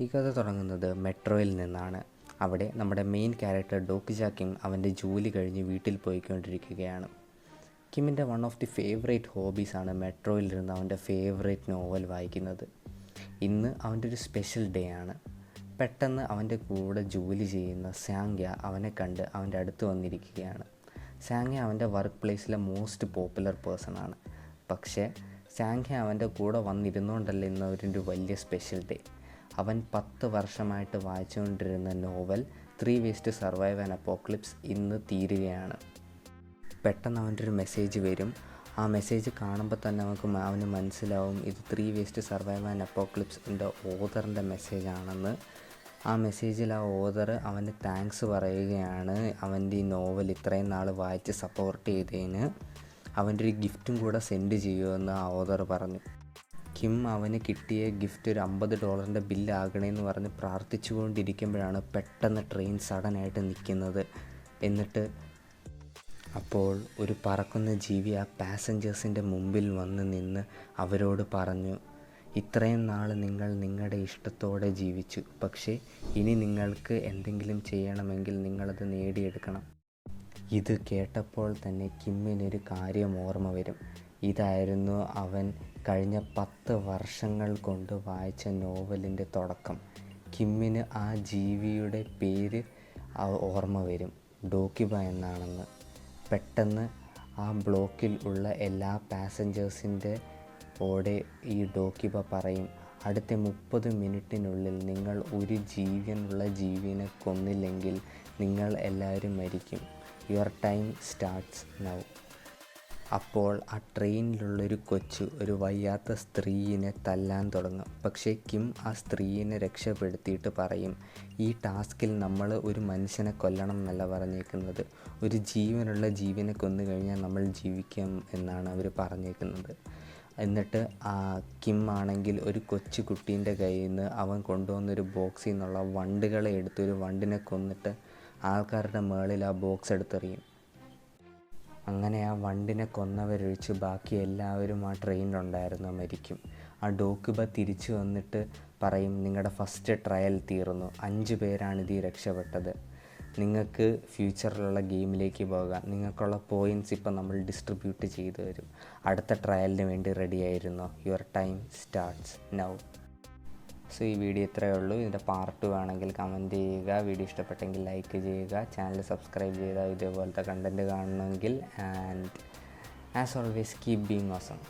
ഈ കഥ തുടങ്ങുന്നത് മെട്രോയിൽ നിന്നാണ്. അവിടെ നമ്മുടെ മെയിൻ ക്യാരക്ടർ ഡോക്ജ കിം അവൻ്റെ ജോലി കഴിഞ്ഞ് വീട്ടിൽ പോയിക്കൊണ്ടിരിക്കുകയാണ്. കിമ്മിൻ്റെ വൺ ഓഫ് ദി ഫേവറേറ്റ് ഹോബീസാണ് മെട്രോയിലിരുന്ന് അവൻ്റെ ഫേവറേറ്റ് നോവൽ വായിക്കുന്നത്. ഇന്ന് അവൻ്റെ ഒരു സ്പെഷ്യൽ ഡേ ആണ്. പെട്ടെന്ന് അവൻ്റെ കൂടെ ജോലി ചെയ്യുന്ന സാങ്യ അവനെ കണ്ട് അവൻ്റെ അടുത്ത് വന്നിരിക്കുകയാണ്. സാങ്യ അവൻ്റെ വർക്ക് പ്ലേസിലെ മോസ്റ്റ് പോപ്പുലർ പേഴ്സണാണ്. പക്ഷേ സാങ്യ അവൻ്റെ കൂടെ വന്നിരുന്നുകൊണ്ടല്ല ഇന്ന് അവരുടെ വലിയ സ്പെഷ്യൽ ഡേ. അവൻ 10 വർഷമായിട്ട് വായിച്ചുകൊണ്ടിരുന്ന novel 3 Ways to Survive an Apocalypse ഇന്ന് തീരുകയാണ്. പെട്ടെന്ന് അവൻ്റെ ഒരു മെസ്സേജ് വരും. ആ മെസ്സേജ് കാണുമ്പോൾ തന്നെ അവന് മനസ്സിലാവും ഇത് 3 Ways to Survive an Apocalypseൻ്റെ ഓതറിൻ്റെ മെസ്സേജാണെന്ന്. ആ മെസ്സേജിൽ ആ ഓതർ അവന് താങ്ക്സ് പറയുകയാണ്. അവൻ്റെ ഈ നോവൽ ഇത്രയും നാൾ വായിച്ച് സപ്പോർട്ട് ചെയ്തതിന് അവൻ്റെ ഒരു ഗിഫ്റ്റും കൂടെ സെൻഡ് ചെയ്യുമെന്ന് ആ ഓതർ പറഞ്ഞു. കിം അവന് കിട്ടിയ ഗിഫ്റ്റ് ഒരു $50 ബില്ലാകണമെന്ന് പറഞ്ഞ് പ്രാർത്ഥിച്ചു കൊണ്ടിരിക്കുമ്പോഴാണ് പെട്ടെന്ന് ട്രെയിൻ സഡനായിട്ട് നിൽക്കുന്നത്. എന്നിട്ട് അപ്പോൾ ഒരു പറക്കുന്ന ജീവി ആ പാസഞ്ചേഴ്സിൻ്റെ മുമ്പിൽ വന്ന് നിന്ന് അവരോട് പറഞ്ഞു, ഇത്രയും നാൾ നിങ്ങൾ നിങ്ങളുടെ ഇഷ്ടത്തോടെ ജീവിച്ചു, പക്ഷേ ഇനി നിങ്ങൾക്ക് എന്തെങ്കിലും ചെയ്യണമെങ്കിൽ നിങ്ങളത് നേടിയെടുക്കണം. ഇത് കേട്ടപ്പോൾ തന്നെ കിമ്മിനൊരു കാര്യം ഓർമ്മ വരും. ഇതായിരുന്നു അവൻ കഴിഞ്ഞ 10 വർഷങ്ങൾ കൊണ്ട് വായിച്ച നോവലിൻ്റെ തുടക്കം. കിമ്മിന് ആ ജീവിയുടെ പേര് ഓർമ്മ വരും, ഡോക്കിബ എന്നാണെന്ന്. പെട്ടെന്ന് ആ ബ്ലോക്കിൽ ഉള്ള എല്ലാ പാസഞ്ചേഴ്സിൻ്റെ ഓടെ ഈ ഡോക്കിബ പറയും, അടുത്ത 30 മിനിറ്റിനുള്ളിൽ നിങ്ങൾ ഒരു ജീവനുള്ള ജീവിനെ കൊന്നില്ലെങ്കിൽ നിങ്ങൾ എല്ലാവരും മരിക്കും. Your time starts now. അപ്പോൾ ആ ട്രെയിനിലുള്ളൊരു കൊച്ചു ഒരു വയ്യാത്ത സ്ത്രീയെ തല്ലാൻ തുടങ്ങും. പക്ഷേ കിം ആ സ്ത്രീയെ രക്ഷപ്പെടുത്തിയിട്ട് പറയും, ഈ ടാസ്കിൽ നമ്മൾ ഒരു മനുഷ്യനെ കൊല്ലണം എന്നല്ല പറഞ്ഞേക്കുന്നത്, ഒരു ജീവനുള്ള ജീവനെ കൊന്നു കഴിഞ്ഞാൽ നമ്മൾ ജീവിക്കാം എന്നാണ് അവർ പറഞ്ഞേക്കുന്നത്. എന്നിട്ട് കിം ആണെങ്കിൽ ഒരു കൊച്ചു കുട്ടീൻ്റെ കയ്യിൽ നിന്ന് അവൻ കൊണ്ടുവന്നൊരു ബോക്സിൽ നിന്നുള്ള വണ്ടുകളെ എടുത്തൊരു വണ്ടിനെ കൊന്നിട്ട് ആൾക്കാരുടെ മുകളിൽ ആ ബോക്സ് എടുത്തെറിയും. അങ്ങനെ ആ വണ്ടിനെ കൊന്നവരൊഴിച്ച് ബാക്കി എല്ലാവരും ആ ട്രെയിനിലുണ്ടായിരുന്ന മരിക്കും. ആ ഡോക്കിബ തിരിച്ചു വന്നിട്ട് പറയും, നിങ്ങളുടെ ഫസ്റ്റ് ട്രയൽ തീർന്നു, 5 പേരാണ് ഇതിൽ രക്ഷപ്പെട്ടത്, നിങ്ങൾക്ക് ഫ്യൂച്ചറിലുള്ള ഗെയിമിലേക്ക് പോകാം, നിങ്ങൾക്കുള്ള പോയിൻറ്റ്സ് ഇപ്പം നമ്മൾ ഡിസ്ട്രിബ്യൂട്ട് ചെയ്തു തരും, അടുത്ത ട്രയലിന് വേണ്ടി റെഡി ആയിരുന്നോ, your time starts now. So ഈ വീഡിയോ ഇത്രയേ ഉള്ളൂ. ഇതിൻ്റെ പാർട്ട് 2 ആണെങ്കിൽ കമൻറ്റ് ചെയ്യുക. വീഡിയോ ഇഷ്ടപ്പെട്ടെങ്കിൽ ലൈക്ക് ചെയ്യുക. ചാനൽ സബ്സ്ക്രൈബ് ചെയ്താൽ ഇതേപോലത്തെ കണ്ടൻറ്റ് കാണണമെങ്കിൽ. And as always keep being awesome.